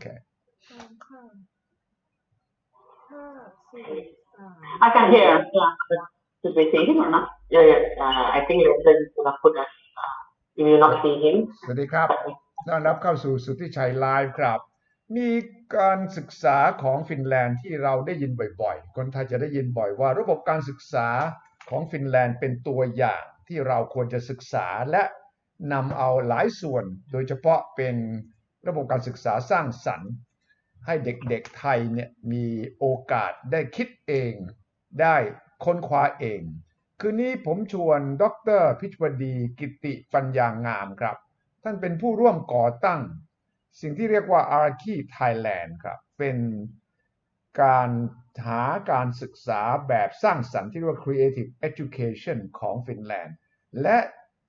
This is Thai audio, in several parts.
Okay. 5 4 3 I can hear. Yeah. Should we see him or not? Yeah. I think London will put us. You will not see him. สวัสดีครับต้อนรับเข้าสู่สุทธิชัยไลฟ์ครับมีการศึกษาของฟินแลนด์ที่เราได้ยินบ่อยๆคนไทยจะได้ยินบ่อยว่าระบบการศึกษาของฟินแลนด์เป็นตัวอย่างที่เราควรจะศึกษาและนำเอาหลายส่วนโดยเฉพาะเป็นระบบการศึกษาสร้างสรรค์ให้เด็กๆไทยเนี่ยมีโอกาสได้คิดเองได้ค้นคว้าเองคืนนี้ผมชวนดร.พิชวดีกิติปัญญางามครับท่านเป็นผู้ร่วมก่อตั้งสิ่งที่เรียกว่า Archi Thailand ครับเป็นการหาการศึกษาแบบสร้างสรรค์ที่เรียกว่า Creative Education ของฟินแลนด์และ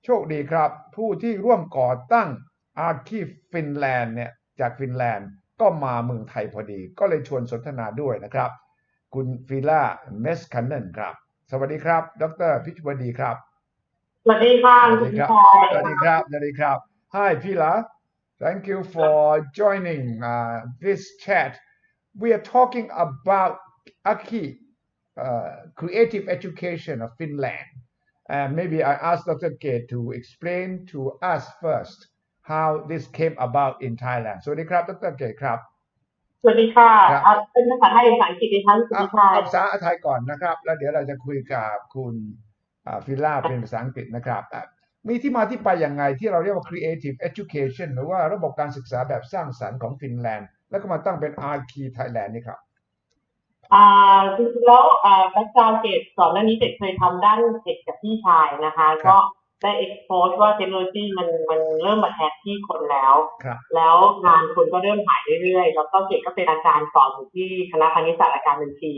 โชคดีครับผู้ที่ร่วมก่อตั้ง Archi Finland เนี่ยจากฟินแลนด์ก็มาเมืองไทยพอดีก็เลยชวนสนทนาด้วยนะครับคุณฟิล่าเมสคันเนนครับสวัสดีครับดร.พิชวดีครับสวัสดีค่ะสวัสดีครับสวัสดีครับสวัสดีครับ Hi Pila thank you for joining this chat we are talking about Aki creative education of Finland and maybe I ask Dr. Gate to explain to us first how this came about in Thailand สวัสดีครับดร.เกตครับสวัสดีค่ะเป็นภาษาไทยภาษาอังกฤษดีคะสวัสดีค่ะภาษาไทยก่อนนะครับแล้วเดี๋ยวเราจะคุยกับคุณฟิล่าเป็นภาษาอังกฤษนะครับมีที่มาที่ไปอย่างไงที่เราเรียกว่า creative education หรือว่าระบบการศึกษาแบบสร้างสรรค์ของฟินแลนด์แล้วก็มาตั้งเป็น Archi Thailand นี่ครับจริงๆแล้วแบ็คกราวด์เกตก่อนหน้านี้เกตเคยทำด้านเทคกับพี่ชายนะคะก็ได้ expose ว่าเทคโนโลยีมันเริ่มมาแทนที่คนแล้วงานคนก็เริ่มหายเรื่อยๆแล้วก็เกตก็เป็นอาจารย์สอนอยู่ที่คณะคณิตศาสตร์อาจารย์บัญชี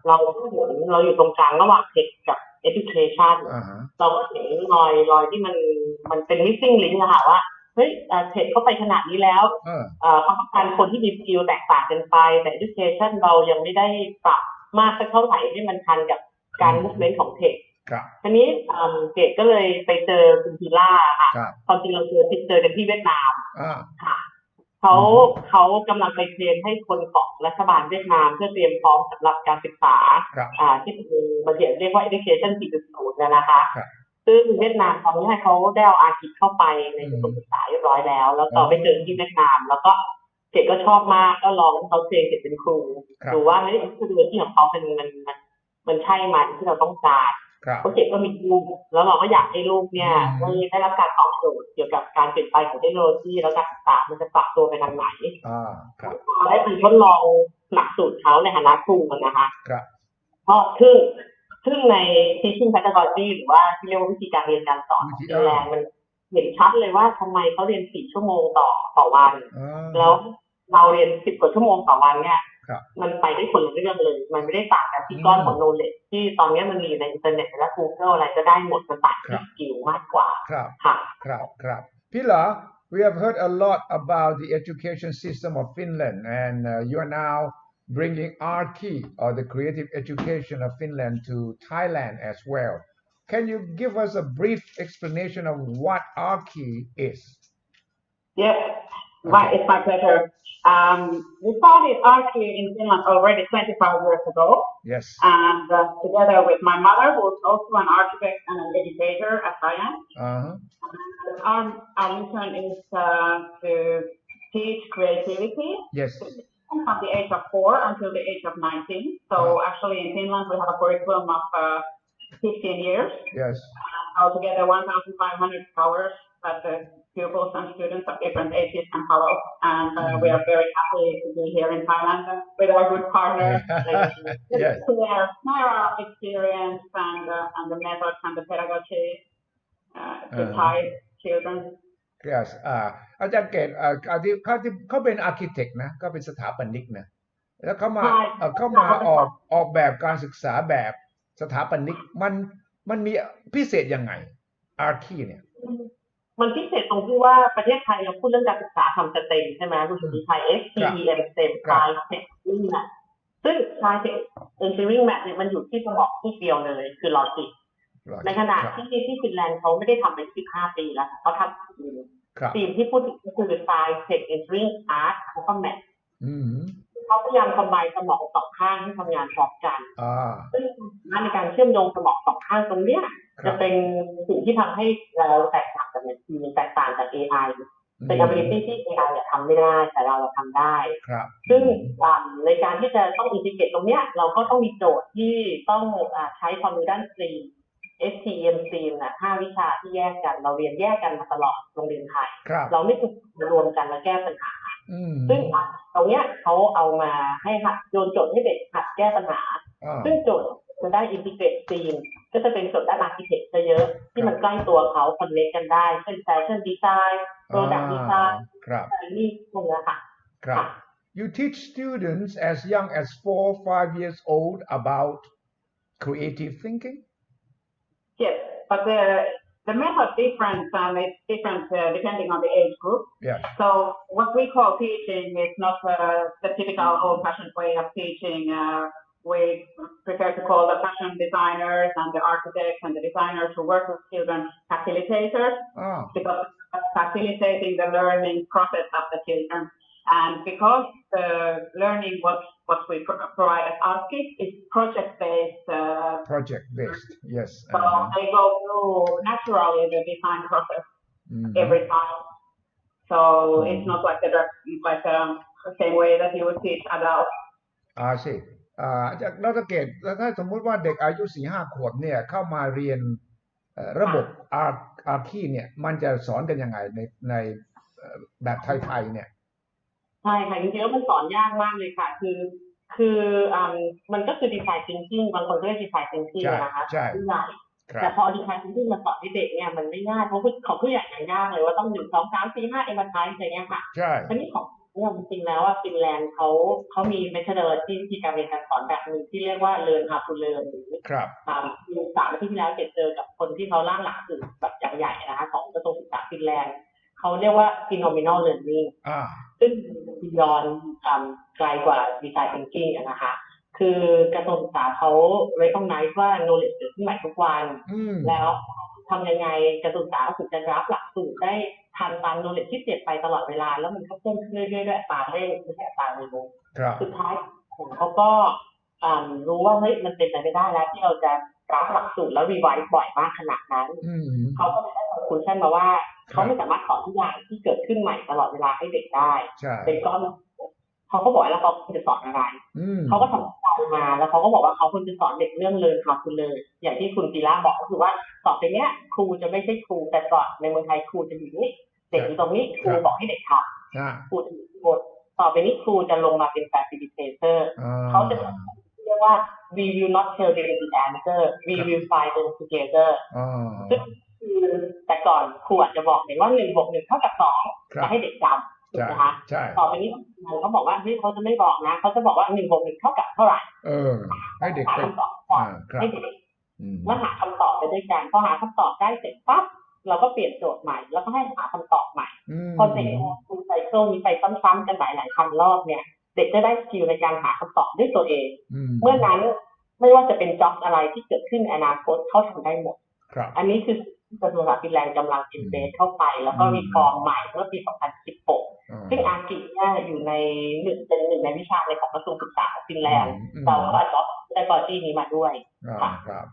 เราอยู่ตรงกลางระหว่างเทคกับ education เราก็เห็นรอยที่มันเป็น missing link อะค่ะว่าเฮ้ยเทคเข้าไปขนาดนี้แล้วเขาต้องการคนที่มีสกิลแตกต่างกันไปแต่ education เรายังไม่ได้ปรับมากสักเท่าไหร่ให้มันทันกับการ movement ของเทคทีนี้เกดก็เลยไปเจอคุณพีล่าค่ะตอนที่เราเจอกันที่เวียดนามค่ะเขากำลังไปเทรนให้คนของรัฐบาลเวียดนามเพื่อเตรียมพร้อมสำหรับการศึกษาที่มันเรียกว่า education 4.0 นะคะซึ่งเวียดนามตอนนี้ให้เขาได้เอาอาร์คิเข้าไปในระบบศึกษาเรียบร้อยแล้วต่อไปเจอที่เวียดนามแล้วก็เกดก็ชอบมากก็ลองเขาเทรนเกดเป็นครูดูว่าไม่ได้คือที่ของเขาเป็นมันใช่ไหมที่เราต้องการเพราะเกดก็มีลูกแล้วเราก็อยากให้ลูกเนี่ยได้รับการตอบโจทย์เกี่ยวกับการเปลี่ยนไปของเทคโนโลยีแล้วการศึกษามันจะปรับตัวไปทางไหนได้ไปทดลองหลักสูตรเขาในฐานะครูนะคะก็ซึ่งใน teaching pedagogy หรือว่าที่เรียกว่าวิธีการเรียนการสอนของฟินแลนด์มันเห็นชัดเลยว่าทำไมเขาเรียน4 ชั่วโมงต่อวันแล้วเราเรียน10 กว่าชั่วโมงต่อวันเนี่ยมันไปได้คนละเรื่องเลยมันไม่ได้ต่างกันที่ก้อนของ knowledge ที่ตอนนี้มันมีในอินเทอร์เน็ตและ Google อะไรก็ได้หมดมันต่างที่สกิลมากกว่าค่ะครับพี่เหรอ we have heard a lot about the education system of Finland and you are now bringing Archi or the creative education of Finland to Thailand as well. Can you give us a brief explanation of what Archi is? Yes, it's my pleasure. We started Archi in Finland already 25 years ago. Yes. And together with my mother, who is also an architect and an educator as I am. Our mission is to teach creativity. Yes. From the age of 4 until the age of 19. So actually in Finland we have a curriculum of 15 years. Yes. Altogether 1,500 hours that the pupils and students of different ages can follow. And we are very happy to be here in Thailand with our good partners. Yes. To share our experience and the methods and the pedagogy to Thai children.Yes. อาจารย์เกตเขาเป็นอาร์คิเทคนะก็เป็นสถาปนิกนะแล้วเขามาออกแบบการศึกษาแบบสถาปนิกมันมีพิเศษยังไงอาร์คิเนี่ยมันพิเศษตรงที่ว่าประเทศไทยเราพูดเรื่องการศึกษาทำสเต็มใช่ไหมคุณสุทธิชัย STEM STEM Science Technology น่ะซึ่ง Science Engineering Math เนี่ยมันอยู่ที่สมองที่เดียวเลยคือลอจิกในขณะที่ฟินแลนด์เขาไม่ได้ทำไป15 ปีแล้วเขาทำทีมที่พูดถึงก็คือ Science Tech Engineering Art แล้วก็ Math คอมไบน์สมองสองข้างให้ทำงานพร้อมกันซึ่งในการเชื่อมโยงสมองสองข้างตรงเนี้ยจะเป็นสิ่งที่ทำให้เราแตกต่างจากแตกต่างจาก AI เป็น ability ที่ AI ทำไม่ได้แต่เราทำได้ซึ่งในการที่จะต้องอินทิเกรตตรงเนี้ยเราก็ต้องมีโจทย์ที่ต้องใช้ความรู้ด้านสตรีม STEM สตรีม5วิชาที่แยกกันเราเรียนแยกกันมาตลอดโรงเรียนไทยเราไม่ถูกรวมกันแล้วแก้ปัญหาซึ่งตรงเนี้ยเขาเอามาให้โยนโจทย์ให้เด็กหัดแก้ปัญหาซึ่งโจทย์จะได้อินทิเกรตสตรีมก็จะเป็นโจทย์ด้านอาร์คิเทคจะเยอะที่มันใกล้ตัวเขาคอนเนคกันได้เช่นแฟชั่นดีไซน์โปรดักต์ดีไซน์นี่พวกนี้ค่ะ You teach students as young as 4-5 years old about creative thinking? Yes, but the method different it's different depending on the age group. Yeah. So what we call teaching is not the typical old-fashioned way of teaching. We prefer to call the fashion designers and the architects and the designers who work with children facilitators because facilitating the learning process of the children. And because the learning what we provide as ARCIS is project-based. Project-based, yes. So they go through naturally the design process every time. So it's not like the same way that you would teach adults. ใช่เราสังเกตถ้าสมมุติว่าเด็กอายุ 4-5 ขวบเนี่ยเข้ามาเรียนระบบอาร์คีเนี่ยมันจะสอนกันยังไงในแบบไทยๆเนี่ยใช่ค่ะจริงๆแล้วมันสอนยากมากเลยค่ะคือมันก็คือ design thinking บางคนก็เรียก design thinking นะคะใช่แต่พอ design thinking มาสอนให้เด็กเนี่ยมันไม่ง่ายเพราะของผู้ใหญ่ยากเลยว่าต้อง1 2 3 4 5 emphasize อะไรเงี้ยค่ะใช่ทีนี้ของจริงๆแล้วฟินแลนด์เขามี methodology ที่การเรียนการสอนแบบนึงที่เรียกว่า learn how to learn หรือ3 อาทิตย์ที่แล้วเจอกับคนที่เขาร่างหลักสูตรแบบใหญ่ๆนะคะของกระทรวงศึกษาฟินแลนด์เขาเรียกว่า phenomenal learning ซึ่งย้อนไกลกว่า design thinking นะคะคือกระทรวงศึกษาเขา recognize ว่า knowledge เกิดขึ้นใหม่ทุกวันแล้วทำยังไงกระทรวงศึกษาถึงจะรับหลักสูตรได้ทันตาม knowledge ที่เปลี่ยนไปตลอดเวลาแล้วมันก็เพิ่มขึ้นเรื่อยๆด้วยอัตราเร่งไม่ใช่อัตราเร็วสุดท้ายเขาก็รู้ว่าเฮ้ยมันเป็นไปไม่ได้แล้วที่เราจะรับหลักสูตรแล้ว revise บ่อยมากขนาดนั้นเขาก็ได้ conclusion มาว่าเขาไม่สามารถสอนทุกอย่างที่เกิดขึ้นใหม่ตลอดเวลาให้เด็กได้เป็นก้อนเขาก็บอกแล้วเขาจะสอนอะไรเขาก็ทำการมาแล้วเขาก็บอกว่าเขาควรจะสอนเด็กเรื่องเรียนhow to learnอย่างที่คุณจีร่าบอกก็คือว่าต่อไปเนี้ยครูจะไม่ใช่ครูแต่ก่อนในเมืองไทยครูจะอยู่นี่เด็กอยู่ตรงนี้ครูบอกให้เด็กทำครูจะอยู่บนต่อไปนี้ครูจะลงมาเป็น facilitator เขาจะเรียกว่า we will not tell them the answer we will find them together ซึ่งแต่ก่อนครูอาจจะบอกเด็กว่า1 บวก 1 เท่ากับ 2จะให้เด็กจำถูกไหมคะต่อไปนี้เขาบอกว่าเฮ้ยเขาจะไม่บอกนะเขาจะบอกว่า1 บวก 1 เท่ากับเท่าไหร่ให้เด็กหาคำตอบก่อนให้เด็กแล้วหาคำตอบไปด้วยกันพอหาคำตอบได้เสร็จปั๊บเราก็เปลี่ยนโจทย์ใหม่แล้วก็ให้หาคำตอบใหม่พอเด็กคุณไซเคิลนี้ไปซ้ำๆกันหลายๆพันรอบเนี่ยเด็กจะได้สกิลในการหาคำตอบด้วยตัวเองเมื่อนั้นไม่ว่าจะเป็นจ็อบอะไรที่เกิดขึ้นในอนาคตเขาทำได้หมดอันนี้คือกระทรวงศึกษาฟินแลนด์กำลังอินเวสเข้าไปแล้วก็รีฟอร์มใหม่เมื่อปี 2016 ซึ่งอาร์กิเนี่ยอยู่ในเป็น1 ในวิชาในของกระทรวงศึกษาฟินแลนด์เราก็เอาจ็อบไดโลจีนี้มาด้วยครับ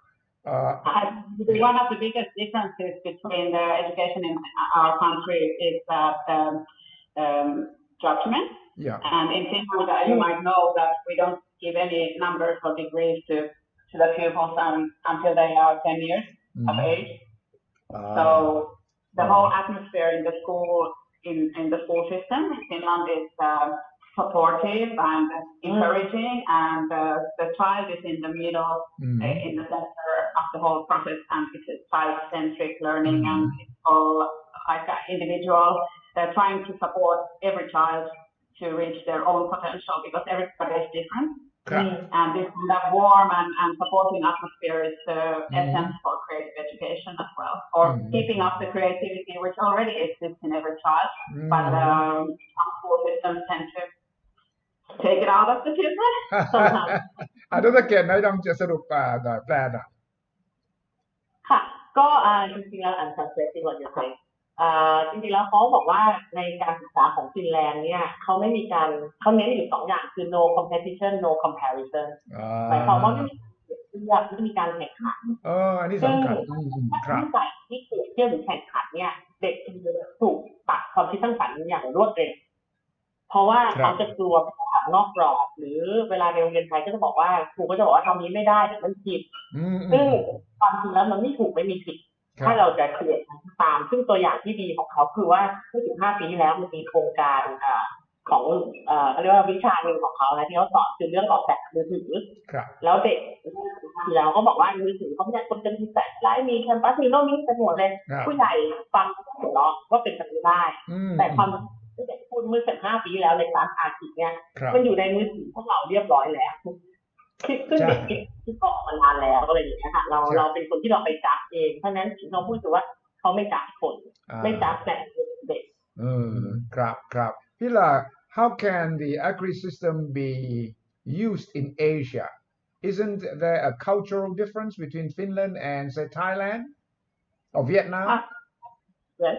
One of the biggest differences between the education in our country is that judgment. Yeah. And in Finland, you might know that we don't give any numbers or degrees to the pupils until they are 10 years of age. So the whole atmosphere in the school, in the school system in Finland is supportive and encouraging, and the child is in the middle, in the center of the whole process, and it's a child-centric learning, and it's all like individual. They're trying to support every child to reach their own potential because everybody is different. And this kind of warm and supporting atmosphere is the essence for creative education as well, or keeping up the creativity which already exists in every child, but some school systems tend to take it out of the children sometimes. ดร.เกตนายต้องจะสรุปหน่อยแปลหน่อยค่ะก็จริงๆแล้ว I'm translating what you say จริงๆแล้วเขาบอกว่าในการศึกษาของฟินแลนด์เนี่ยเขาไม่มีการเขาเน้นอยู่2 อย่างคือ no competition no comparison หมายความว่าไม่มีไม่มีการแข่งขันอันนี้ซึ่งสำคัญครับนิสัยที่เกิดเที่ยวหรือแข่งขันเนี่ยเด็กถูกตัดความคิดสร้างสรรค์อย่างรวดเร็วเพราะว่าเขาจะกลัวนอกกรอบหรือเวลาในโรงเรียนไทยก็จะบอกว่าครูก็จะบอกว่าทำนี้ไม่ได้เดี๋ยวมันผิดซึ่งความจริงแล้วมันไม่ถูกไม่มีผิดถ้าเราจะเคลียร์ตามซึ่งตัวอย่างที่ดีของเขาคือว่าเมื่อ15 ปีที่แล้วมันมีโครงการของเขาเรียกว่าวิชาหนึ่งของเขานะที่เขาสอนคือเรื่องออกแบบมือถือแล้วเด็กแล้วก็บอกว่ามือถือเขาเนี่ยคนจะมีแสงไลท์มีแคมปัสมีโน่นนี่เป็นหมดเลยผู้ใหญ่ฟังก็หัวเราะว่าเป็นไปไม่ได้แต่ความที่เด็กพูดเมื่อ15 ปีแล้วในคลาสอาร์ติเนี่ยมันอยู่ในมือถือพวกเราเรียบร้อยแล้วซึ่งเด็กที่เกาะมานานแล้วอะไรอย่างเงี้ยค่ะเราเป็นคนที่เราไปจับเองเพราะนั้นเราพูดถึงว่าเขาไม่จับคนไม่จับแต่เด็กครับพี่ล่ะ how can the agri system be used in Asia isn't there a cultural difference between Finland and say Thailand or Vietnam yes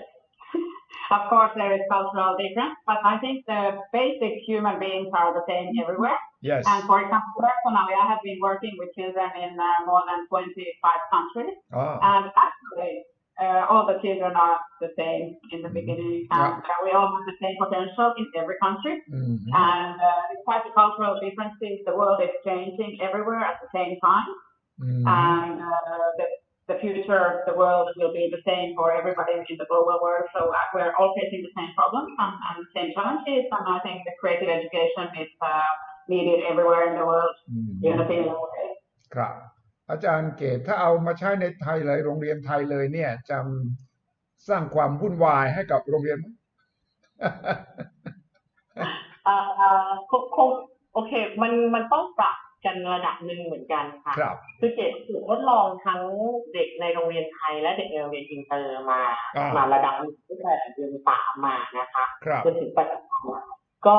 of course there is cultural difference but I think the basic human beings are the same everywhere yes and for example personally I have been working with children in more than 25 countries and actually all the children are the same in the beginning and we all have the same potential in every country and despite the cultural differences the world is changing everywhere at the same time and the future of the world will be the same for everybody in the global world so we're all facing the same problems and the same challenges and I think the creative education is needed everywhere in the world in a similar way ครับอาจารย์เกตถ้าเอามาใช้ในไทยเลยโรงเรียนไทยเลยเนี่ยจะสร้างความวุ่นวายให้กับโรงเรียนไหมคงโอเคมันต้องปรับกันระดับหนึ่งเหมือนกันค่ะคือเกตทดลองทั้งเด็กในโรงเรียนไทยและเด็กในโรงเรียนอินเตอร์มาระดับตั้งแต่เดือน3มานะคะจนถึงปัจจุบันก็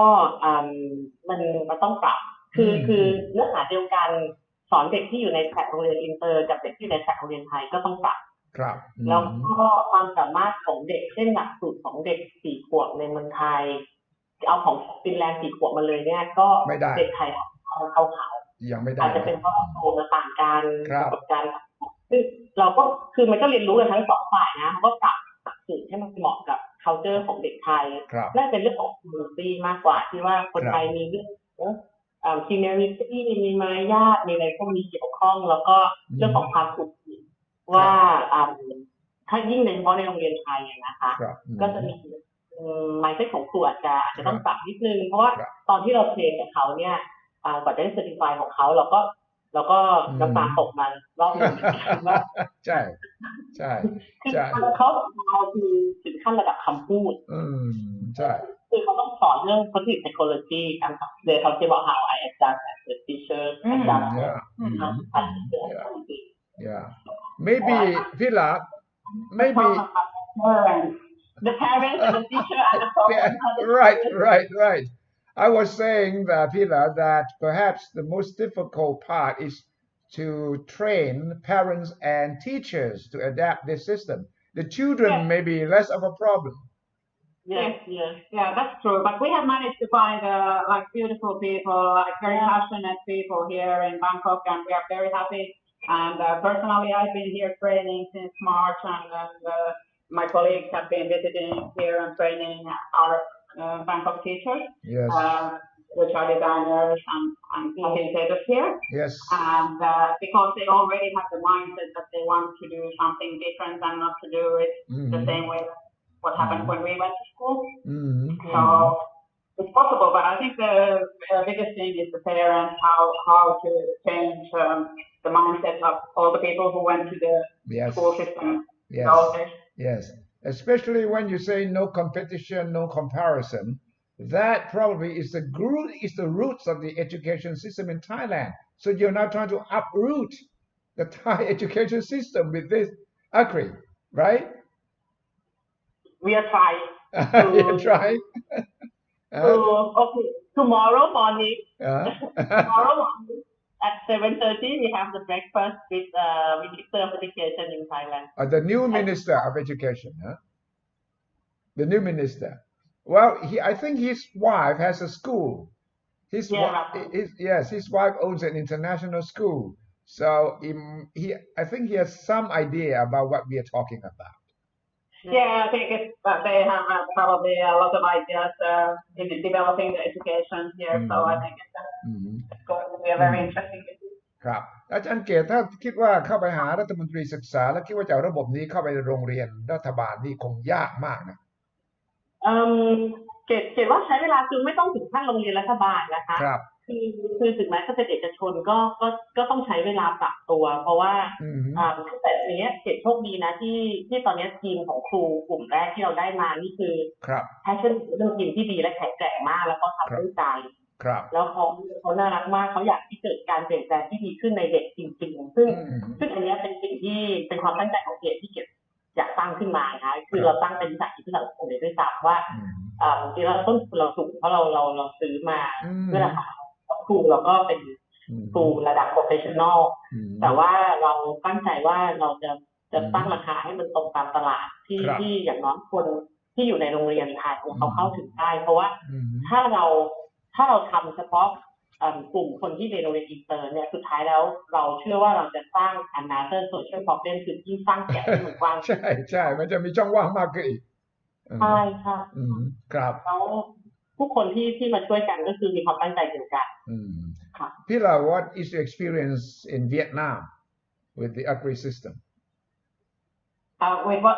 มันต้องปรับคือเนื้อหาเดียวกันสอนเด็กที่อยู่ในแถบโรงเรียนอินเตอร์กับเด็กที่ในแถบโรงเรียนไทยก็ต้องปรับแล้วก็ความสามารถของเด็กเช่นหลักสูตรของเด็ก4 ขวบในเมืองไทยเอาของฟินแลนด์4 ขวบมาเลยเนี่ยก็เด็กไทยเขายังไม่ได้อาจจะเป็นเพราะโตมาต่างกันประสบการณ์ซึ่งเราก็คือมันก็เรียนรู้กันทั้ง2 ฝ่ายนะเขาก็ปรับหลักสูตรให้มันเหมาะกับ culture ของเด็กไทยน่าจะเป็นเรื่องของ community มากกว่าที่ว่าคนไทยมีเรื่องhumility มีมารยาทมีอะไรพวกนี้เกี่ยวข้องแล้วก็เรื่องของความถูกผิดว่าถ้ายิ่งในเฉพาะในโรงเรียนไทยนะคะก็จะมีmindset ของครูอาจจะต้องปรับนิดนึงเพราะว่าตอนที่เราเทรนกับเขาเนี่ยกว่าจะได้ certify ของเขาเราก็น้ำตาตกมันรอบนึงใช่คือเขาคือถึงขั้นระดับคำพูดใช่คือเขาต้องสอนเรื่อง positive psychology การเรียนเขาจะบอก how I adjust as a teacher adjust yeah maybe พี่หลา maybe the parents and the teacher and the program right I was saying that Pila that perhaps the most difficult part is to train parents and teachers to adapt this system. The children may be less of a problem. Yeah, that's true. But we have managed to find like beautiful people, like very passionate people here in Bangkok, and we are very happy. And personally, I've been here training since March, and my colleagues have been visiting here and training our Bangkok teachers, yes. Which are designers and facilitators here. Yes. And because they already have the mindset that they want to do something different and not to do it the same way what happened when we went to school. So it's possible, but I think the biggest thing is the parents, how to change the mindset of all the people who went to the school system. Yes. Especially when you say no competition, no comparison, that probably is the roots of the education system in Thailand. So you're now trying to uproot the Thai education system with this agri, right? We are trying. You're trying? Okay. Tomorrow morning. At 7:30, we have the breakfast with Minister of Education in Thailand. The new Minister of Education, huh? The new minister. Well, I think his wife has a school. His wife owns an international school. So I think he has some idea about what we are talking about. Yeah, I think they have probably a lot of ideas in developing the education here. So I think it's going to be a very interesting issue. ครับอาจารย์เกตถ้าคิดว่าเข้าไปหารัฐมนตรีศึกษาแล้วคิดว่าจะเอาระบบนี้เข้าไปในโรงเรียนรัฐบาลนี่คงยากมากนะเกดว่าใช้เวลาคือไม่ต้องถึงขั้นโรงเรียนรัฐบาลนะคะครับคือถึงแม้จะเป็นเอกชนก็ต้องใช้เวลาปรับตัวเพราะว่าแต่อย่างเงี้ยเกดโชคดีนะที่ตอนนี้ทีมของครูกลุ่มแรกที่เราได้มานี่คือแพชชั่นเรื่องทีมที่ดีและแข็งแกร่งมากแล้วก็ทำด้วยใจแล้วเขาน่ารักมากเขาอยากที่เกิดการเปลี่ยนแปลงที่ดีขึ้นในเด็กจริงๆซึ่งอันนี้เป็นสิ่งที่เป็นความตั้งใจของเกดที่เกดอยากตั้งขึ้นมานะคือเราตั้งเป็นวิสาหกิจที่เราคงได้ด้วยซ้ำว่าที่เราต้นทุนเราสูงเพราะเราซื้อมาด้วยราคาครูเราก็เป็นครูระดับ professional แต่ว่าเราตั้งใจว่าเราจะตั้งราคาให้มันตรงตามตลาดที่อย่างน้อยคนที่อยู่ในโรงเรียนไทยเขาเข้าถึงได้เพราะว่าถ้าเราทำเฉพาะกลุ่มคนที่เรียนโรงเรียนอินเตอร์เนี่ยสุดท้ายแล้วเราเชื่อว่าเราจะสร้าง another social problem คือที่สร้างแกะให้มันกว้างใช่มันจะมีช่องว่างมากขึ้นอีกใช่ค่ะครับแล้วผู้คนที่มาช่วยกันก็คือมีความตั้งใจเดียวกันค่ะ Pila, what is your experience in Vietnam with the agri system? With what?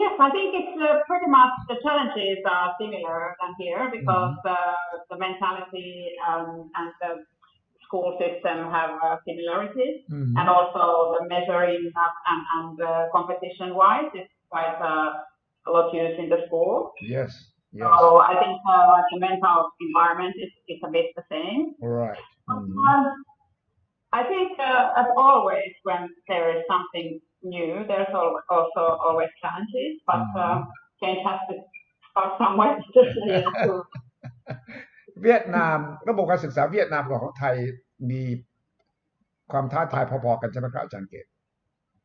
Yes, I think it's pretty much the challenges are similar than here because the mentality and the school system have similarities, and also the measuring up and the competition-wise is quite a lot used in the school. Yes. So I think the mental environment is a bit the same. Right. I think as always when there is something new, there's also always challenges, but change has to start somewhere. เวียดนามระบบการศึกษาเวียดนามกับของไทยมีความท้าทายพอๆกันใช่ไหมครับอาจารย์เกต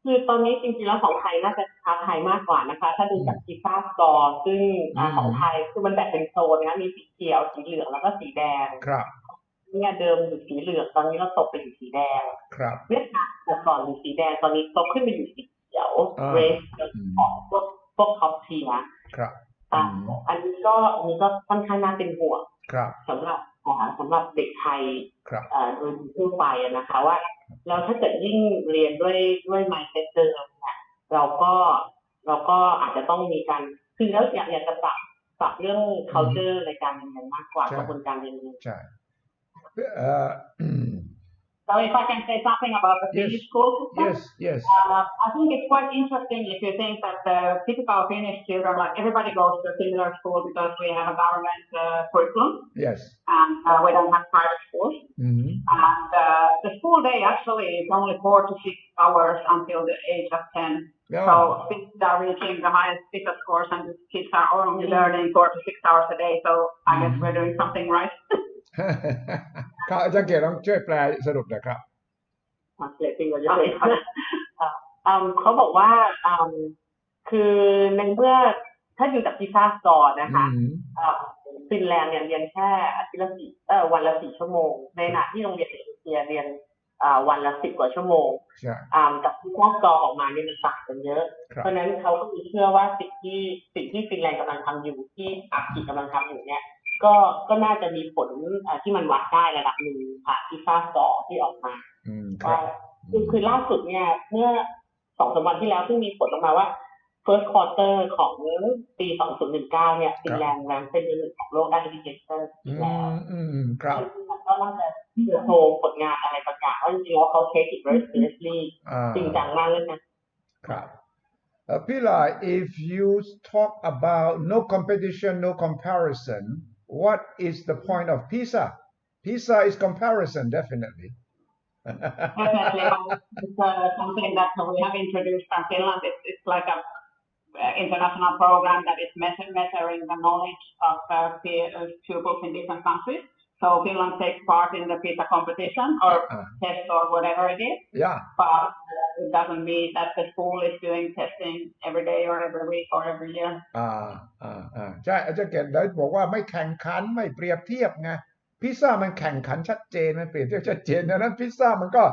คือตอนนี้จริงๆแล้วของไทยน่าจะท้าทายมากกว่านะคะถ้าดูจากฟีฟ่าสกอร์ซึ่งของไทยคือมันแบ่งเป็นโซนนะมีสีเขียวสีเหลืองแล้วก็สีแดงครับเนี่ยเดิมอยู่สีเหลืองตอนนี้เราตกไปอยู่สีแดงครับเวียดนามแต่ก่อนอยู่สีแดงตอนนี้ตกขึ้นไปอยู่สีเขียวเรสของพวกท็อปเทียร์ครับอันนี้ก็ค่อนข้างน่าเป็นห่วงสำหรับเด็กไทยโดยทั่วไปนะคะว่าแล้วถ้าเกิดยิ่งเรียนด้วย mindset เดิมเนี่ยเราก็อาจจะต้องมีการคือแล้วอยากจะปรับเรื่อง culture ในการเรียนมากกว่ากระบวนการเรียนรู้ใช่So if I can say something about the Finnish school system, yes. I think it's quite interesting if you think that the typical Finnish children, like everybody goes to a similar school because we have a government curriculum. Yes. And we don't have private schools. And the school day actually is only 4 to 6 hours until the age of 10. So kids are reaching the highest PISA scores and the kids are only learning 4 to 6 hours a day. So I guess we're doing something right. ครับอาจารย์เกตต้องช่วยแปลสรุปหน่อยครับเขาบอกว่าคือในเมื่อถ้าอยู่จากฟีฟ่าสกอร์นะคะฟินแลนด์เนี่ยเรียนแค่อาทิตย์ละวันละ4 ชั่วโมงในขณะที่โรงเรียนเอเชียเรียนวันละ10 กว่าชั่วโมงกับฟีฟ่าสกอร์ออกมาเนี่ยมันต่างกันเยอะเพราะฉะนั้นเขาก็เชื่อว่าสิ่งที่ฟินแลนด์กำลังทำอยู่ที่อังกฤษกำลังทำอยู่เนี่ยก็น่าจะมีผลที่มันวัดได้ระดับหนึ่งผ่านที่ฟีฟ่าสกอร์ที่ออกมาว่าคือล่าสุดเนี่ยเมื่อ 2-3 วันที่แล้วซึ่งมีผลออกมาว่า first quarter ของปี 2019 เนี่ยฟินแลนด์แรงเป็นอันดับ 1ของโลกด้าน education แล้วครับก็น่าจะโชว์ผลงานอะไรบางอย่างว่าจริงๆแล้วเขา take it very seriously จริงจังมากเลยนะครับ Pila, if you talk about no competition, no comparison, what is the point of PISA? PISA is comparison, definitely. Definitely. It's something that we have introduced from Finland. It's like a international program that is measuring the knowledge of pupils in different countries. So Finland takes part in the PISA competition or test or whatever it is. Yeah. But it doesn't mean that the school is doing testing every day or every week or every year. ใช่อาจารย์เกตได้บอกว่าไม่แข่งขันไม่เปรียบเทียบไงพิซซ่ามันแข่งขันชัดเจนมันเปรียบเทียบชัดเจนดังนั้นพิซซ่ามันก็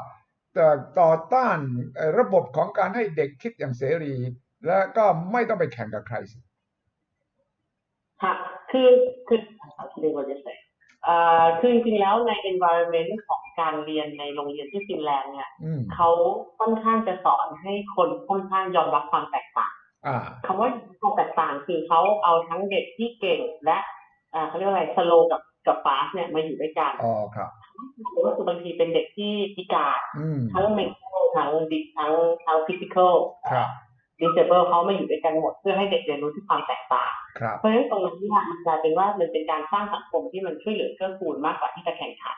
ต่อต้านระบบของการให้เด็กคิดอย่างเสรีแล้วก็ไม่ต้องไปแข่งกับใครสิค่ะคือเรียกว่าจะไงคือจริงๆแล้วใน environment ของการเรียนในโรงเรียนที่ฟินแลนด์เนี่ยเขาค่อนข้างจะสอนให้คนค่อนข้างยอมรับความแตกต่างคำว่าความแตกต่างคือเขาเอาทั้งเด็กที่เก่งและเขาเรียกว่าอะไร slow กับ fast เนี่ยมาอยู่ด้วยกันครับก็คือบางทีเป็นเด็กที่พิการทั้ง mental ทั้ง physical disable เขามาอยู่ด้วยกันหมดเพื่อให้เด็กเรียนรู้ที่ความแตกต่างเพราะฉะนั้นตรงนั้นเนี่ยมันกลายเป็นว่ามันเป็นการสร้างสังคมที่มันช่วยเหลือเกื้อกูลมากกว่าที่จะแข่งขัน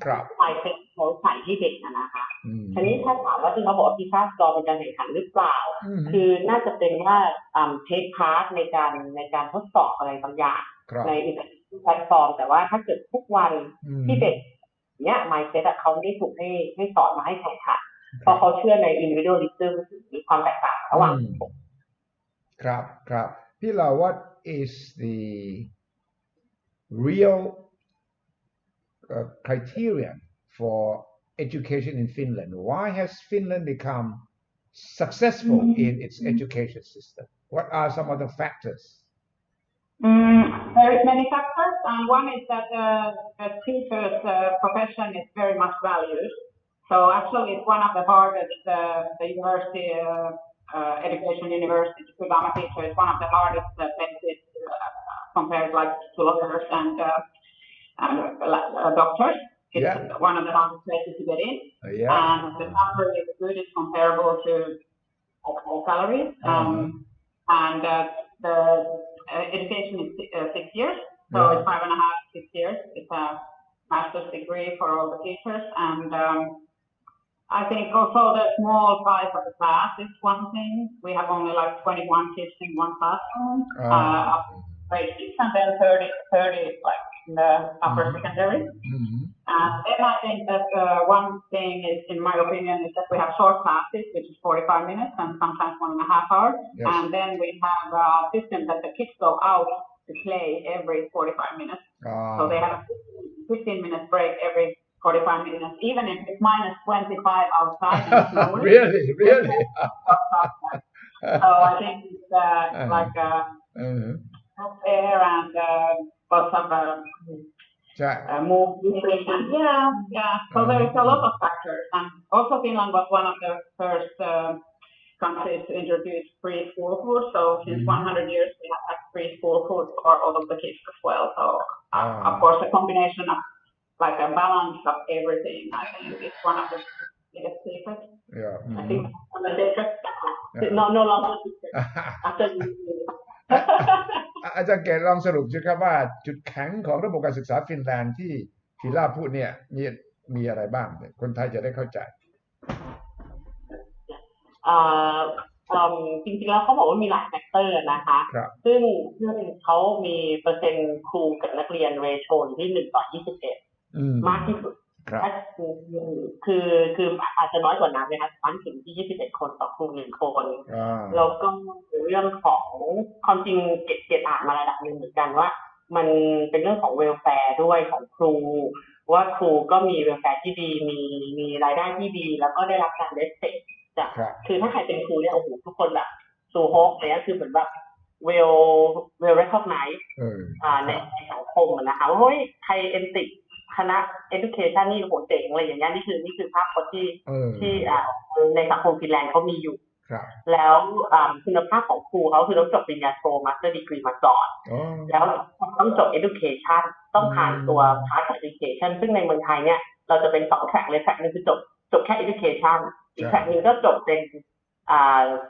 ครับไปเป็นเขาใส่ให้เด็กนะคะทีนี้ถ้าถามว่าที่เขาบอกว่าพิซซ่าสตอร์เป็นการแข่งขันหรือเปล่าคือน่าจะเป็นว่าtake part ในการทดสอบอะไรบางอย่างในอินเทอร์เน็ตแพลตฟอร์มแต่ว่าถ้าเกิดทุกวันที่เด็กเนี่ย mindset เขาไม่ได้ถูกให้สอนมาให้แข่งขันเพราะเขาเชื่อใน individualism มีความแตกต่างระหว่างครับพี่เรา what is the real criterion for education in Finland why has Finland become successful in its education system what are some of the factors there is many factors and one is that the teacher's profession is very much valued so actually it's one of the hardest the university education university to become a teacher is one of the hardest places compared like to lawyers and doctors. It's one of the hardest places to get in. And the salary is good. It's comparable to all salaries. And the education is 6 years. So it's 5.5, 6 years. It's a master's degree for all the teachers. And I think also the small size of the class is one thing. We have only like 21 kids in one classroom, grade 6 and then 30 like in the upper secondary. Then I think that one thing is, in my opinion, is that we have short classes, which is 45 minutes and sometimes 1.5 hours. And then we have a system that the kids go out to play every 45 minutes. So they have a 15 minute break every 45 minutes, even if it's minus 25 outside and snowing. Really? So I think it's like air and lots of move nutrition. Yeah. So there is a lot of factors. And also Finland was one of the first countries to introduce free school food. So since 100 years we have had free school food for all of the kids as well. So of course a combination of like a balance of everything. I think it's one of the biggest secrets. I think one of the secrets. No longer secret. After you. อาจารย์เกตลองสรุปสิครับว่าจุดแข็งของระบบการศึกษาฟินแลนด์ที่ฟิล่าพูดเนี่ยมีอะไรบ้างคนไทยจะได้เข้าใจจริงๆแล้วเขาบอกว่ามีหลายแฟกเตอร์นะคะซึ่งเขามีเปอร์เซ็นต์ครูกับนักเรียนเรโชที่1:21มากที่สุดคืออาจจะน้อยกว่านั้นนะคะมันถึงที่21คนต่อครู1คนแล้วก็เรื่องของความจริงเก็บอ่านมาระดับนึงเหมือนกันว่ามันเป็นเรื่องของเวลแฟร์ด้วยของครูว่าครูก็มีเวลแฟร์ที่ดีมีรายได้ที่ดีแล้วก็ได้รับการเลสเซตจากคือถ้าใครเป็นครูเนี่ยโอ้โหทุกคนแบบซูฮอกเนี่ยคือเหมือนแบบเวลเรคคอกไนซ์ในสังคมนะคะว่าเฮ้ยใครเอ็นติกคณะ education นี่โหเจ๋งอะไรอย่างเงี้ยนี่คือภาพพจน์ที่ในสังคมฟินแลนด์เขามีอยู่แล้วคุณภาพของครูเขาคือต้องจบปริญญาโทมาสเตอร์ดีกรีมาก่อนแล้วต้องจบ education ต้องผ่านตัว part education ซึ่งในเมืองไทยเนี่ยเราจะเป็น2แทร็กเลยแทร็กนึงคือจบแค่ education อีกแทร็กนึงก็จบเป็น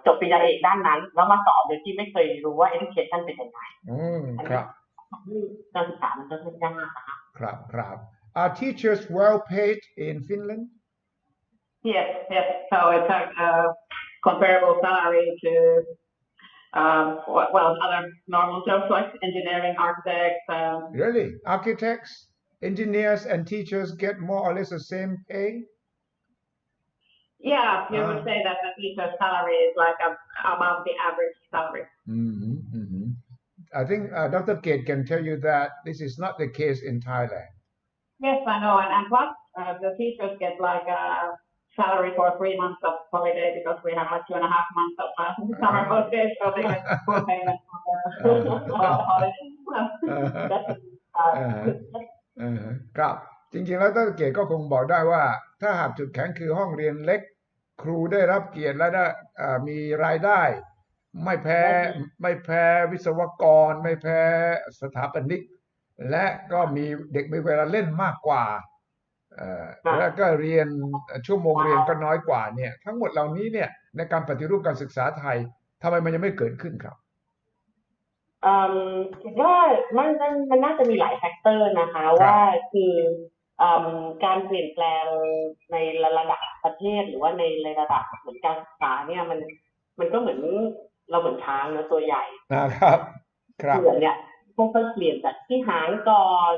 จบปริญญาเอกด้านนั้นแล้วมาสอนโดยที่ไม่เคยรู้ว่า education เป็นยังไงครับการศึกษามันก็ไม่ยากนะคะครับ Are teachers well paid in Finland? Yes. So it's a comparable salary to other normal jobs like engineering, architects. Really? Architects? engineers and teachers get more or less the same pay? Yeah, you would say that the teacher's salary is like above the average salary. I think Dr. Kate can tell you that this is not the case in Thailand. Yes, I know, and plus the teachers get like a salary for 3 months of holiday because we have like 2.5 months of summer holidays, so they get full payment for holidays. That's ครับจริงๆแล้วดร. เกียรติก็คงบอกได้ว่าถ้าหากจุดแข็งคือห้องเรียนเล็กครูได้รับเกียรติและได้มีรายได้ไม่แพ้วิศวกรไม่แพ้สถาปนิกและก็มีเด็กมีเวลาเล่นมากกว่าแล้วก็เรียนชั่วโมงเรียนก็น้อยกว่าเนี่ยทั้งหมดเหล่านี้เนี่ยในการปฏิรูปการศึกษาไทยทำไมมันยังไม่เกิดขึ้นครับคิดว่ามันน่าจะมีหลายแฟกเตอร์นะคะว่าคือการเปลี่ยนแปลงในระดับประเทศหรือว่าในระดับเหมือนการศึกษาเนี่ยมันก็เหมือนเราเหมือนช้างนะตัวใหญ่ครับเหมือนเนี่ยพวกเปลี่ยนจากที่หางก่อน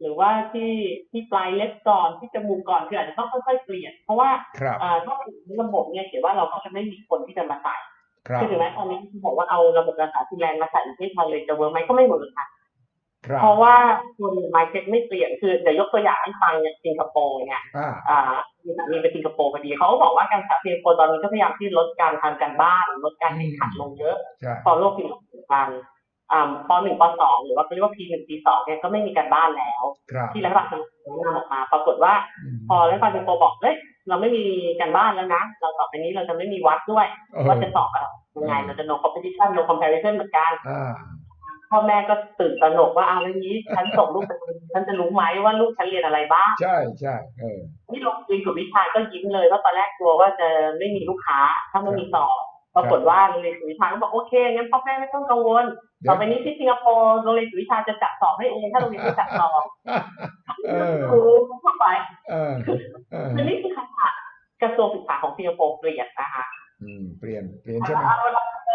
หรือว่าที่ปลายเล็บก่อนที่จมูกก่อนคืออาจจะต้องค่อยๆเปลี่ยนเพราะว่าถ้าถึงระบบเนี่ยเขียนว่าเราก็จะไม่มีคนที่จะมาใส่คือถึงแม้ตอนนี้ที่บอกว่าเอาระบบการศึกษาฟินแลนด์มาใส่ที่ไทยเลยจะเวิร์กไหมก็ไม่เหมือนกันเพราะว่าคนไมเซ็ตไม่เปลี่ยนคือเดี๋ยวยกตัวอย่างให้ฟังอย่างสิงคโปร์เนี่ยมีไปสิงคโปร์พอดีเขาก็บอกว่าการศึกษาสิงคโปร์ตอนนี้ก็พยายามที่ลดการทำการบ้านลดการแข่งขันลงเยอะพอโลกเปลี่ยนแปลงป .1 ป .2 หรือว่าเรียกว่า P1 P2 เนี่ยก็ไม่มีการบ้านแล้วที่รัฐบาลนำออกมาปรากฏว่าพอรัฐบาลสิงคโปร์บอกเฮ้ยเราไม่มีการบ้านแล้วนะเราต่อไปนี้เราจะไม่มีวัดด้วยว่าจะสอบอะไรยังไงเราจะ no competition no comparison เหมือนกันพ่อแม่ก็ตื่นตระหนกว่าเอาแล้วนี้ฉันส่งลูกไปฉันจะรู้ไหมว่าลูกฉันเรียนอะไรบ้างใช่นี่โรงเรียนกับวิชาก็ยิ้มเลยว่าตอนแรกกลัวว่าจะไม่มีลูกค้าถ้าไม่มีสอบปรากฏว่าโรงเรียนวิชาก็บอกโอเคงั้นพ่อแม่ไม่ต้องกังวลต่อไปนี้ที่สิงคโปร์โรงเรียนวิชาจะจัดสอบให้เองถ้าโรงเรียนไม่จัดสอบครูเข้าไปคือนี่คือคำถามกระทรวงศึกษาของสิงคโปร์เปลี่ยนนะคะเปลี่ยนใช่ไหม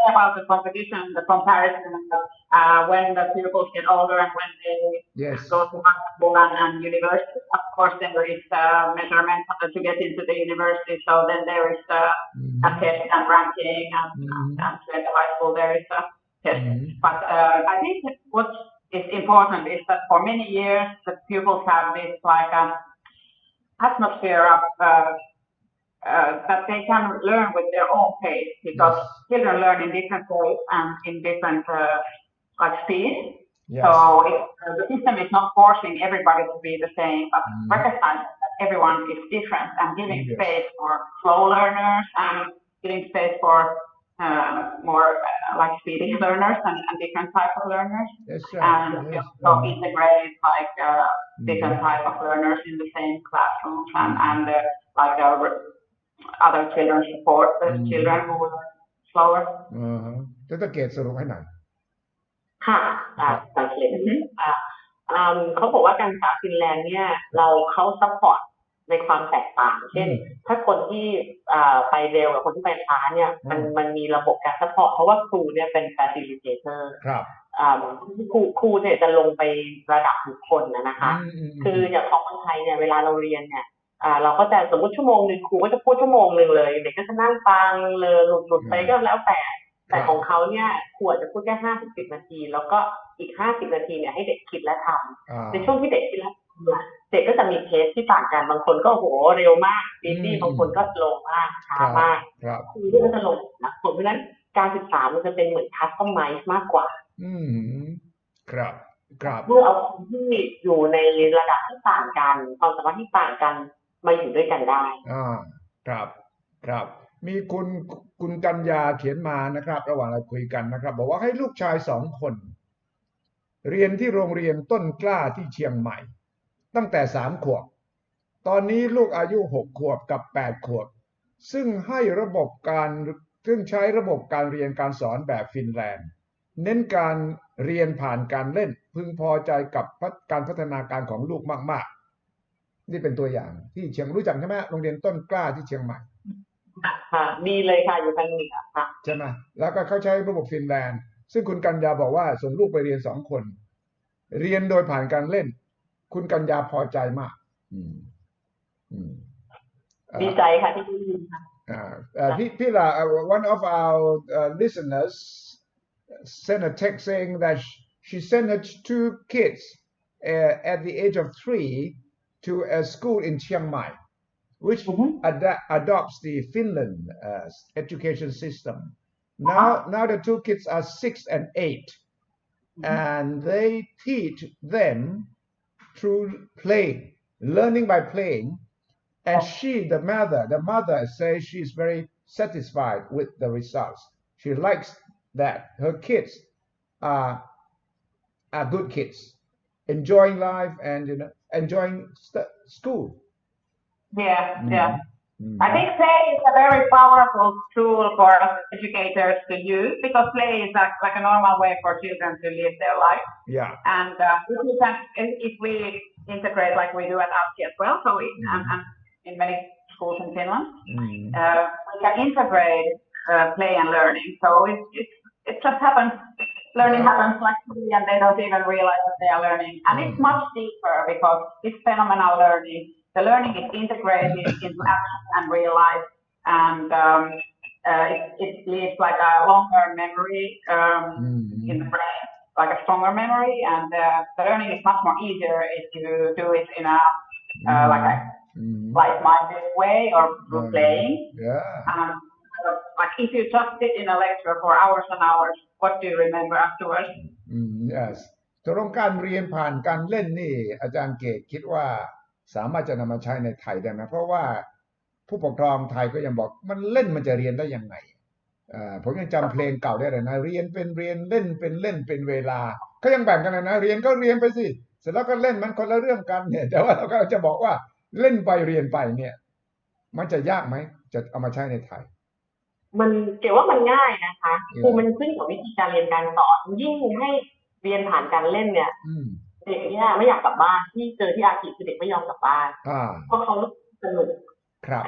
about the competition, the comparison, when the pupils get older and when they go to high school and university. Of course, there is measurement to get into the university. So then there is a test and ranking, and to the high school there is a test. But I think what is important is that for many years the pupils have this like atmosphere of that they can learn with their own pace because children learn in different ways and in different like speed. So the system is not forcing everybody to be the same, but recognizing that everyone is different and giving space for slow learners and giving space for more like speedy learners and different types of learners. And also integrate like different types of learners in the same classrooms and like other children support the children who are slower. จะตะเกียบสรุปให้หน่อยค่ะสังเกตเขาบอกว่าการศึกษาฟินแลนด์เนี่ยเขาซัพพอร์ตในความแตกต่างเช่นถ้าคนที่ไปเร็วกับคนที่ไปช้าเนี่ยมันมีระบบการซัพพอร์ตเพราะว่าครูเนี่ยเป็น facilitator ครับครูเนี่ยจะลงไประดับบุคคลนะคะคืออย่างของคนไทยเนี่ยเวลาเราเรียนเนี่ยเราก็จะสมมติชั่วโมงนึงครูก็จะพูดชั่วโมงนึงเลยเด็กก็จะนั่งฟังเลยหลุดไปก็แล้วแต่ของเขาเนี่ยครูจะพูดแค่50-10 นาทีแล้วก็อีก50 นาทีเนี่ยให้เด็กคิดและทำในช่วงที่เด็กคิดและทำเด็กก็จะมีเพสที่ต่างกันบางคนก็โหเร็วมากดีบางคนก็ลงมากช้ามากครูก็จะลงนะเพราะฉะนั้นการศึกษามันจะเป็นเหมือนคัสตอมไมซ์มากกว่าครับเมื่อเอาคนที่อยู่ในระดับที่ต่างกันความสามารถที่ต่างกันมาอยู่ด้วยกันได้ครับมีคุณกัญญาเขียนมานะครับระหว่างเราคุยกันนะครับบอกว่าให้ลูกชาย2 คนเรียนที่โรงเรียนต้นกล้าที่เชียงใหม่ตั้งแต่3 ขวบตอนนี้ลูกอายุ6 ขวบกับ8 ขวบซึ่งใช้ระบบการเรียนการสอนแบบฟินแลนด์เน้นการเรียนผ่านการเล่นพึงพอใจกับการพัฒนาการของลูกมากๆนี่เป็นตัวอย่างที่เชียงรู้จักใช่ไหมโรงเรียนต้นกล้าที่เชียงใหม่ดีเลยค่ะอยู่ทางเหนือค่ะใช่ไหมแล้วก็เขาใช้ระบบฟินแลนด์ซึ่งคุณกัญญาบอกว่าส่งลูกไปเรียน2 คนเรียนโดยผ่านการเล่น คุณกัญญาพอใจมากอืมอืม ดีใจค่ะที่ได้ยินค่ะ Pila, one of our listeners sent a text saying that she sent her two kids at the age of 3 to a school in Chiang Mai, which adopts the Finland education system. Now the two kids are 6 and 8, and they teach them through playing, learning by playing. And the mother says she's very satisfied with the results. She likes that her kids are good kids, enjoying life and enjoying school. Yeah. I think play is a very powerful tool for educators to use because play is like a normal way for children to live their life. Yeah. And if we integrate like we do at ASKI as well, so and in many schools in Finland, we can integrate play and learning. So it just happens. Learning happens flexibly, and they don't even realize that they are learning. And it's much deeper because it's phenomenal learning. The learning is integrated into action and real life, and it leaves like a long-term memory in the brain, like a stronger memory. And the learning is much more easier if you do it in a like a light-minded way or through playing. Yeah. Like if you just sit in a lecture for hours and hours, what do you remember afterwards? Yes. ตกลงการเรียนผ่านการเล่นนี่อาจารย์เกตคิดว่าสามารถจะนำมาใช้ในไทยได้ไหมเพราะว่าผู้ปกครองไทยก็ยังบอกมันเล่นมันจะเรียนได้ยังไงผมยังจำเพลงเก่าได้เลยนะเรียนเป็นเรียนเล่นเป็นเล่นเป็นเวลาก็ยังแบ่งกันเลยนะเรียนก็เรียนไปสิเสร็จแล้วก็เล่นมันคนละเรื่องกันเนี่ยแต่ว่าเราก็จะบอกว่าเล่นไปเรียนไปเนี่ยมันจะยากไหมจะเอามาใช้ในไทยมันเกี่ยวว่ามันง่ายนะคะคือมันขึ้นกับวิธีการเรียนการสอนยิ่งให้เรียนผ่านการเล่นเนี่ยเด็กเนี่ยไม่อยากกลับบ้านที่เจอที่อาคิคือเด็กไม่ยอมกลับบ้านเพราะเขารู้สึกสนุก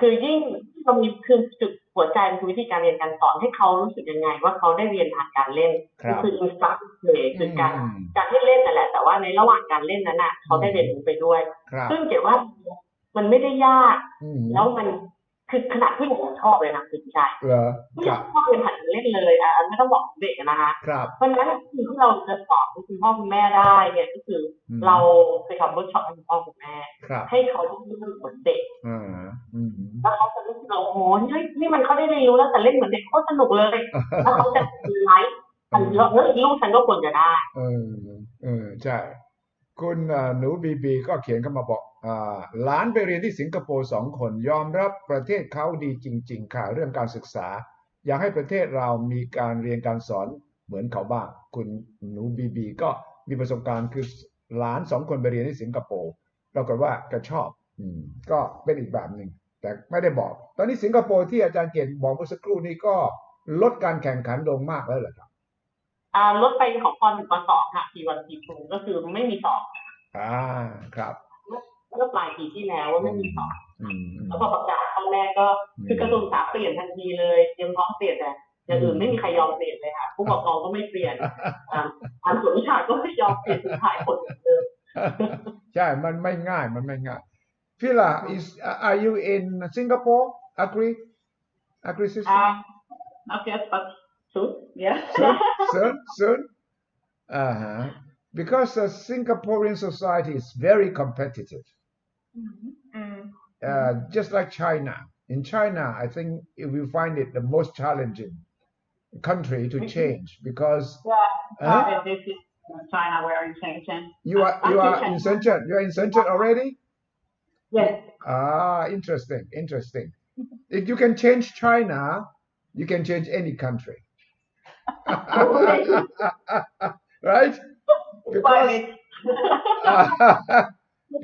คือยิ่งเรามีคือจุดหัวใจคือวิธีการเรียนการสอนให้เขารู้สึกยังไงว่าเขาได้เรียนผ่านการเล่นคือ instruct play คือการที่เล่นนั่นแหละแต่ว่าในระหว่างการเล่นนั้นน่ะเขาได้เรียนรู้ไปด้วยซึ่งเกี่ยวว่ามันไม่ได้ยากแล้วมันคือขนาดผู้ใหญ่ชอบเลยนะคือใช่ผู้ใหญ่ชอบเรียนผ่านเล่นเลยไม่ต้องบอกเด็กนะคะเพราะฉะนั้นสิ่งที่เราจะสอนคุณพ่อคุณแม่ได้เนี่ยก็คือเราไปทำเวิร์กช็อปให้คุณพ่อคุณแม่ให้เขารู้สึกเหมือนเด็กแล้วเขาจะรู้สึกโอ้โหนี่มันเขาได้เรียนรู้แล้วแต่เล่นเหมือนเด็กโคตรสนุกเลยแล้วเขาจะไลฟ์มันเยอะลูกฉันก็ควรจะได้ใช่คุณหนูบีก็เขียนเข้ามาบอกหลานไปเรียนที่สิงคโปร์2 คนยอมรับประเทศเขาดีจริงๆค่ะเรื่องการศึกษาอยากให้ประเทศเรามีการเรียนการสอนเหมือนเขาบ้างคุณหนูบีก็มีประสบการณ์คือหลาน2 คนไปเรียนที่สิงคโปร์ปรากฏว่าก็ชอบก็เป็นอีกแบบหนึ่งแต่ไม่ได้บอกตอนนี้สิงคโปร์ที่อาจารย์เก่งบอกเมื่อสักครู่นี้ก็ลดการแข่งขันลงมากแล้วเหรอครับลดไปของป .1 ป .2 ค่ะP1 P2 ก็คือไม่มีสอบครับเมื่อปลายปีที่แล้วว่าไม่มีสอบแล้วพอประกาศครั้งแรกก็คือกระทรวงศึกษาเปลี่ยนทันทีเลยเตรียมพร้อมเปลี่ยนแต่อย่างอื่นไม่มีใครยอมเปลี่ยนเลยค่ะผู้ปกครองก็ไม่เปลี่ยนทางส่วนวิชาก็ไม่ยอมเปลี่ยนสุดท้ายผลเดิมใช่มันไม่ง่ายPhila are you in Singapore agree sister not yet but soon yeah soon because the Singaporean society is very competitive just like China in China I think we find it the most challenging country to change because this is China we're in Shenzhen you are in Shenzhen you are in Shenzhen already yes interesting if you can change China you can change any country right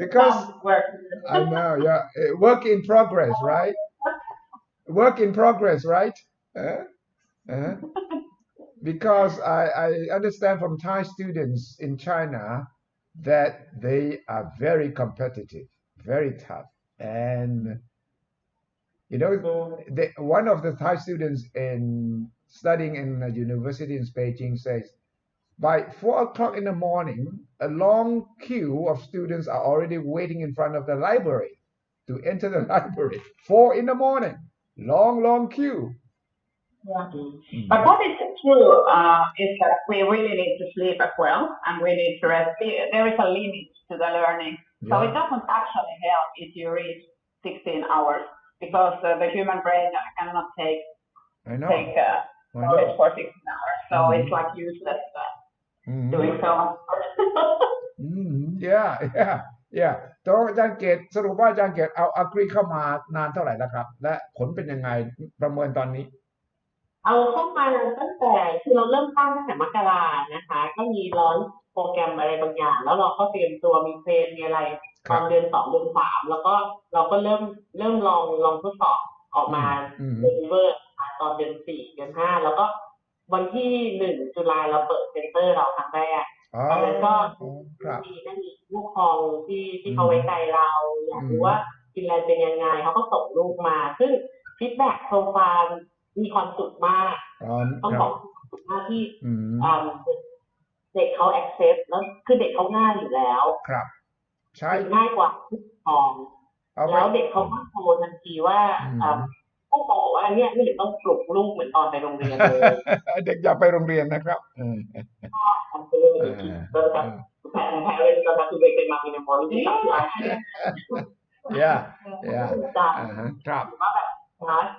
because I know work in progress right because I understand from Thai students in China that they are very competitive very tough and one of the Thai students in studying in a university in Beijing says by 4 o'clock in the morning, a long queue of students are already waiting in front of the library to enter the library. 4 in the morning, long queue. Yeah. But what is true is that we really need to sleep as well, and we need to rest. There is a limit to the learning, so it doesn't actually help if you read 16 hours because the human brain cannot take knowledge for 16 hours. So it's like useless doing so. Yeah. ตอนอาจารย์เกตสรุปว่าอาจารย์เกตเอาอักรีเข้ามานานเท่าไหร่แล้วครับและผลเป็นยังไงประเมินตอนนี้เอาเข้ามาตั้งแต่คือเราเริ่มตั้งตั้งแต่มกรานะคะก็มีร้อนโปรแกรมอะไรบางอย่างแล้วเราก็เตรียมตัวมีเพลนมีอะไรตอนเดือน2เดือน3แล้วก็เราก็เริ่มลองทดสอบออกมาเดลิเวอร์ตอนเดือน4เดือน5แล้วก็วันที่1ตุลาเราเปิดเซ็นเตอร์เราครั้งแรกตอนนั้นก็มีลูกคองที่เขาไว้ใจเราอยากรู้ว่าฟินแลนด์เป็นยังไงเขาก็ส่งลูกมาซึ่งฟีดแบ็กโปรไฟล์มีความสุขมากต้องบอกสุขมากที่เด็กเขา accept แล้วคือเด็กเขาง่ายอยู่แล้วครับใช่ง่ายกว่าผู้ปกครองแล้วเด็กเขาก็โทรทันทีว่าผู้ปกครองบอกว่าเนี่ยไม่เห็นต้องปลุกลูกเหมือนตอนไปโรงเรียนเลยเด็กอยากไปโรงเรียนนะครับทำไปเลยแล้วแบบแพรเรนต์ก็คือเด็กเป็นมาในมอนิเตอร์ครับว่าแบบ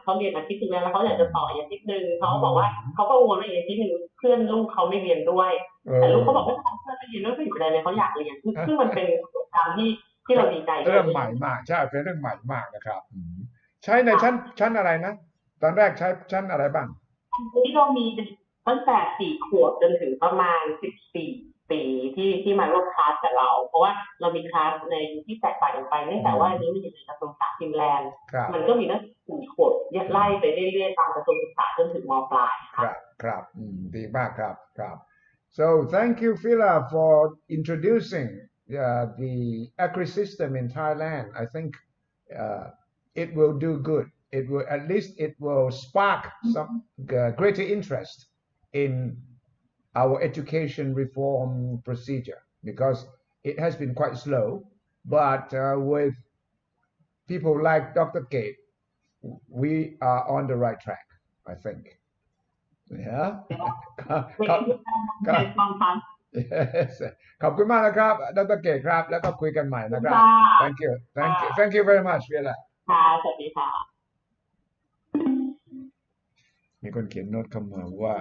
เขาเรียนอาทิตย์นึงแล้วเขาอยากจะต่ออาทิตย์นึงเขาบอกว่าเขาก็วนว่าอาทิตย์นึงเพื่อนลูกเขาไม่เรียนด้วยแต่ลูกเขาบอกว่าเพื่อนไม่เรียนด้วยไม่อยู่เลยเขาอยากเรียนซึ่งมันเป็นประสบการณ์ที่เราดีใจเรื่องใหม่มากใช่เป็นเรื่องใหม่มากนะครับใช้ในชั้นอะไรนะตอนแรกใช้ชั้นอะไรบ้างที่เรามีตั้งแต่4 ขวบจนถึงประมาณ14 ปีที่มาร่วมคลาสกับเราเพราะว่าเรามีคลาสในที่แตกต่างกันไปเนื่องจากว่านี้มันอยู่ในกระทรวงศึกษาฟินแลนด์มันก็มีตั้ง4 ขวบไล่ไปเรื่อยๆตามกระทรวงศึกษาจนถึงม.ปลายครับดีมากครับ so thank you Phila for introducing the agri system in Thailand I think it will do good it will at least it will spark some greater interest in our education reform procedure because it has been quite slow but with people like Dr. Gate we are on the right track I think yeah ขอบคุณมากนะครับดร.เกตครับแล้วก็คุยกันใหม่นะครับ thank you very much เวลาค่ะสวัสดีค่ะมีคนเขียนโน้ตเข้ามาว่า